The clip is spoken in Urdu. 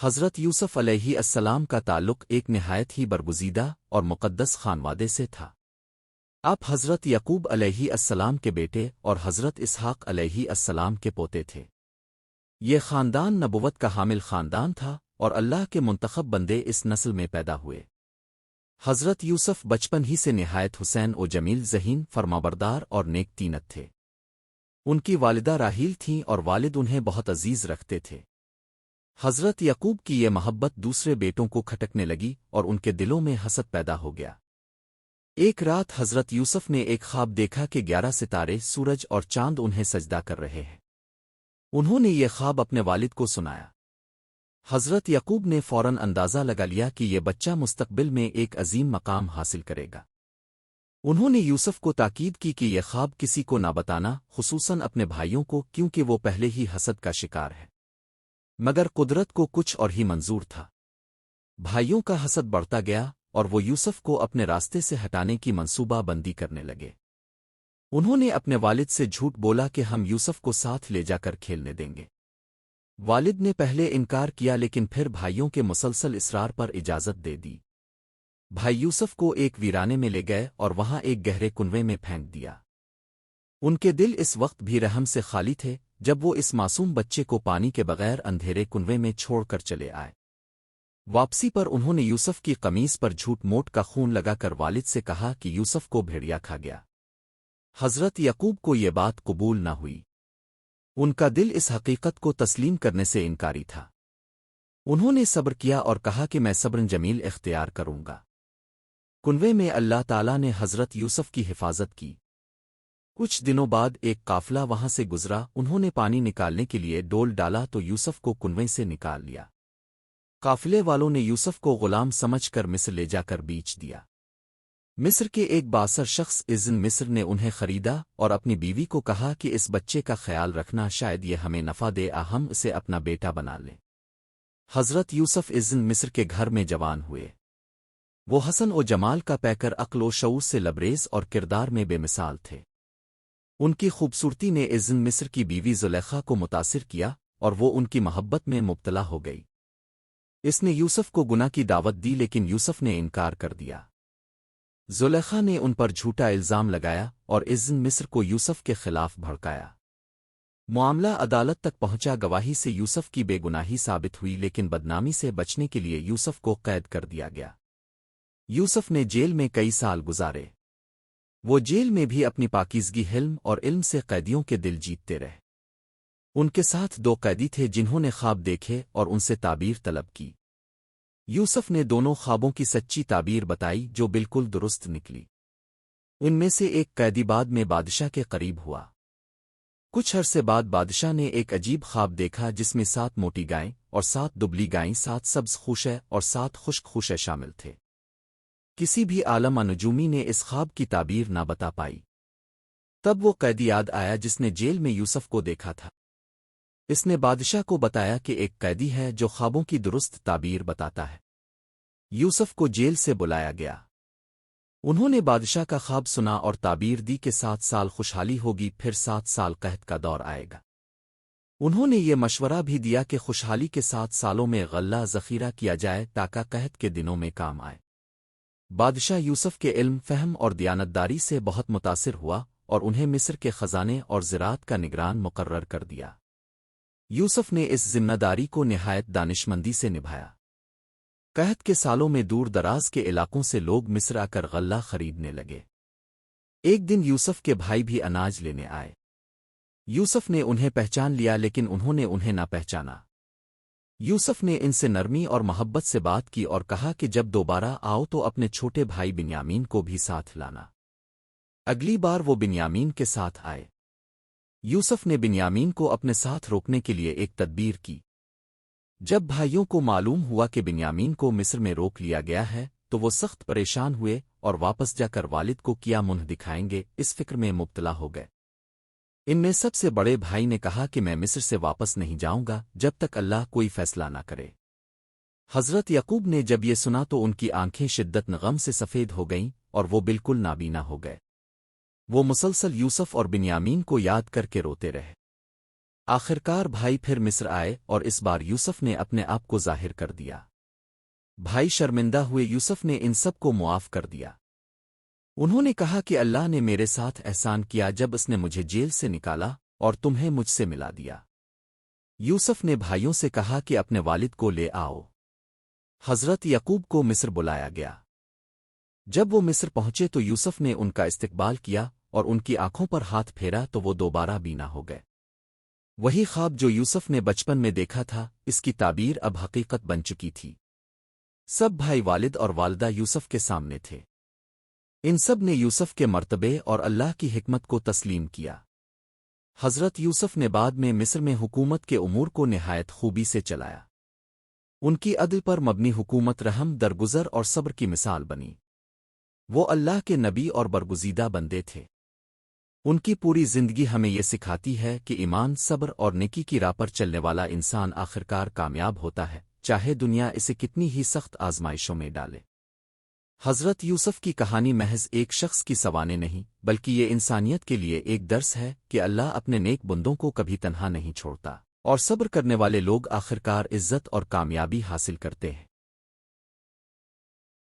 حضرت یوسف علیہ السلام کا تعلق ایک نہایت ہی برگزیدہ اور مقدس خانوادے سے تھا۔ آپ حضرت یعقوب علیہ السلام کے بیٹے اور حضرت اسحاق علیہ السلام کے پوتے تھے۔ یہ خاندان نبوت کا حامل خاندان تھا اور اللہ کے منتخب بندے اس نسل میں پیدا ہوئے۔ حضرت یوسف بچپن ہی سے نہایت حسین و جمیل ذہین فرمانبردار اور نیک تینت تھے۔ ان کی والدہ راحیل تھیں اور والد انہیں بہت عزیز رکھتے تھے۔ حضرت یعقوب کی یہ محبت دوسرے بیٹوں کو کھٹکنے لگی اور ان کے دلوں میں حسد پیدا ہو گیا۔ ایک رات حضرت یوسف نے ایک خواب دیکھا کہ 11 ستارے، سورج اور چاند انہیں سجدہ کر رہے ہیں۔ انہوں نے یہ خواب اپنے والد کو سنایا۔ حضرت یعقوب نے فوراً اندازہ لگا لیا کہ یہ بچہ مستقبل میں ایک عظیم مقام حاصل کرے گا۔ انہوں نے یوسف کو تاکید کی کہ یہ خواب کسی کو نہ بتانا، خصوصاً اپنے بھائیوں کو، کیونکہ وہ پہلے ہی حسد کا شکار ہے۔ مگر قدرت کو کچھ اور ہی منظور تھا۔ بھائیوں کا حسد بڑھتا گیا اور وہ یوسف کو اپنے راستے سے ہٹانے کی منصوبہ بندی کرنے لگے۔ انہوں نے اپنے والد سے جھوٹ بولا کہ ہم یوسف کو ساتھ لے جا کر کھیلنے دیں گے۔ والد نے پہلے انکار کیا لیکن پھر بھائیوں کے مسلسل اصرار پر اجازت دے دی۔ بھائی یوسف کو ایک ویرانے میں لے گئے اور وہاں ایک گہرے کنویں میں پھینک دیا۔ ان کے دل اس وقت بھی رحم سے خالی تھے جب وہ اس معصوم بچے کو پانی کے بغیر اندھیرے کنویں میں چھوڑ کر چلے آئے۔ واپسی پر انہوں نے یوسف کی قمیص پر جھوٹ موٹ کا خون لگا کر والد سے کہا کہ یوسف کو بھیڑیا کھا گیا۔ حضرت یعقوب کو یہ بات قبول نہ ہوئی۔ ان کا دل اس حقیقت کو تسلیم کرنے سے انکاری تھا۔ انہوں نے صبر کیا اور کہا کہ میں صبر جمیل اختیار کروں گا۔ کنویں میں اللہ تعالیٰ نے حضرت یوسف کی حفاظت کی۔ کچھ دنوں بعد ایک قافلہ وہاں سے گزرا۔ انہوں نے پانی نکالنے کے لیے ڈول ڈالا تو یوسف کو کنویں سے نکال لیا۔ قافلے والوں نے یوسف کو غلام سمجھ کر مصر لے جا کر بیچ دیا۔ مصر کے ایک بااثر شخص اذن مصر نے انہیں خریدا اور اپنی بیوی کو کہا کہ اس بچے کا خیال رکھنا، شاید یہ ہمیں نفع دے، ہم اسے اپنا بیٹا بنا لیں۔ حضرت یوسف اذن مصر کے گھر میں جوان ہوئے۔ وہ حسن و جمال کا پیکر، عقل و شعور سے لبریز اور کردار میں بے مثال تھے۔ ان کی خوبصورتی نے اذن مصر کی بیوی زلیخا کو متاثر کیا اور وہ ان کی محبت میں مبتلا ہو گئی۔ اس نے یوسف کو گناہ کی دعوت دی لیکن یوسف نے انکار کر دیا۔ زلیخا نے ان پر جھوٹا الزام لگایا اور اذن مصر کو یوسف کے خلاف بھڑکایا۔ معاملہ عدالت تک پہنچا۔ گواہی سے یوسف کی بے گناہی ثابت ہوئی لیکن بدنامی سے بچنے کے لیے یوسف کو قید کر دیا گیا۔ یوسف نے جیل میں کئی سال گزارے۔ وہ جیل میں بھی اپنی پاکیزگی، حلم اور علم سے قیدیوں کے دل جیتتے رہے۔ ان کے ساتھ 2 قیدی تھے جنہوں نے خواب دیکھے اور ان سے تعبیر طلب کی۔ یوسف نے دونوں خوابوں کی سچی تعبیر بتائی جو بالکل درست نکلی۔ ان میں سے ایک قیدی بعد میں بادشاہ کے قریب ہوا۔ کچھ عرصے بعد بادشاہ نے ایک عجیب خواب دیکھا جس میں 7 موٹی گائیں اور 7 دبلی گائیں، 7 سبز خوشے اور 7 خشک خوشے شامل تھے۔ کسی بھی عالم نجومی نے اس خواب کی تعبیر نہ بتا پائی۔ تب وہ قیدی یاد آیا جس نے جیل میں یوسف کو دیکھا تھا۔ اس نے بادشاہ کو بتایا کہ ایک قیدی ہے جو خوابوں کی درست تعبیر بتاتا ہے۔ یوسف کو جیل سے بلایا گیا۔ انہوں نے بادشاہ کا خواب سنا اور تعبیر دی کہ 7 سال خوشحالی ہوگی، پھر 7 سال قحط کا دور آئے گا۔ انہوں نے یہ مشورہ بھی دیا کہ خوشحالی کے 7 سالوں میں غلہ ذخیرہ کیا جائے تاکہ قحط کے دنوں میں کام آئے۔ بادشاہ یوسف کے علم، فہم اور دیانتداری سے بہت متاثر ہوا اور انہیں مصر کے خزانے اور زراعت کا نگران مقرر کر دیا۔ یوسف نے اس ذمہ داری کو نہایت دانشمندی سے نبھایا۔ قحط کے سالوں میں دور دراز کے علاقوں سے لوگ مصر آ کر غلہ خریدنے لگے۔ ایک دن یوسف کے بھائی بھی اناج لینے آئے۔ یوسف نے انہیں پہچان لیا لیکن انہوں نے انہیں نہ پہچانا۔ یوسف نے ان سے نرمی اور محبت سے بات کی اور کہا کہ جب دوبارہ آؤ تو اپنے چھوٹے بھائی بنیامین کو بھی ساتھ لانا۔ اگلی بار وہ بنیامین کے ساتھ آئے۔ یوسف نے بنیامین کو اپنے ساتھ روکنے کے لیے ایک تدبیر کی۔ جب بھائیوں کو معلوم ہوا کہ بنیامین کو مصر میں روک لیا گیا ہے تو وہ سخت پریشان ہوئے اور واپس جا کر والد کو کیا منہ دکھائیں گے اس فکر میں مبتلا ہو گئے۔ ان میں سب سے بڑے بھائی نے کہا کہ میں مصر سے واپس نہیں جاؤں گا جب تک اللہ کوئی فیصلہ نہ کرے۔ حضرت یعقوب نے جب یہ سنا تو ان کی آنکھیں شدت غم سے سفید ہو گئیں اور وہ بالکل نابینا ہو گئے۔ وہ مسلسل یوسف اور بنیامین کو یاد کر کے روتے رہے۔ آخرکار بھائی پھر مصر آئے اور اس بار یوسف نے اپنے آپ کو ظاہر کر دیا۔ بھائی شرمندہ ہوئے، یوسف نے ان سب کو معاف کر دیا۔ انہوں نے کہا کہ اللہ نے میرے ساتھ احسان کیا جب اس نے مجھے جیل سے نکالا اور تمہیں مجھ سے ملا دیا۔ یوسف نے بھائیوں سے کہا کہ اپنے والد کو لے آؤ۔ حضرت یعقوب کو مصر بلایا گیا۔ جب وہ مصر پہنچے تو یوسف نے ان کا استقبال کیا اور ان کی آنکھوں پر ہاتھ پھیرا تو وہ دوبارہ بینا ہو گئے۔ وہی خواب جو یوسف نے بچپن میں دیکھا تھا، اس کی تعبیر اب حقیقت بن چکی تھی۔ سب بھائی والد اور والدہ یوسف کے سامنے تھے۔ ان سب نے یوسف کے مرتبے اور اللہ کی حکمت کو تسلیم کیا۔ حضرت یوسف نے بعد میں مصر میں حکومت کے امور کو نہایت خوبی سے چلایا۔ ان کی عدل پر مبنی حکومت رحم، درگزر اور صبر کی مثال بنی۔ وہ اللہ کے نبی اور برگزیدہ بندے تھے۔ ان کی پوری زندگی ہمیں یہ سکھاتی ہے کہ ایمان، صبر اور نیکی کی راہ پر چلنے والا انسان آخرکار کامیاب ہوتا ہے، چاہے دنیا اسے کتنی ہی سخت آزمائشوں میں ڈالے۔ حضرت یوسف کی کہانی محض ایک شخص کی سوانح نہیں، بلکہ یہ انسانیت کے لیے ایک درس ہے کہ اللہ اپنے نیک بندوں کو کبھی تنہا نہیں چھوڑتا، اور صبر کرنے والے لوگ آخرکار عزت اور کامیابی حاصل کرتے ہیں۔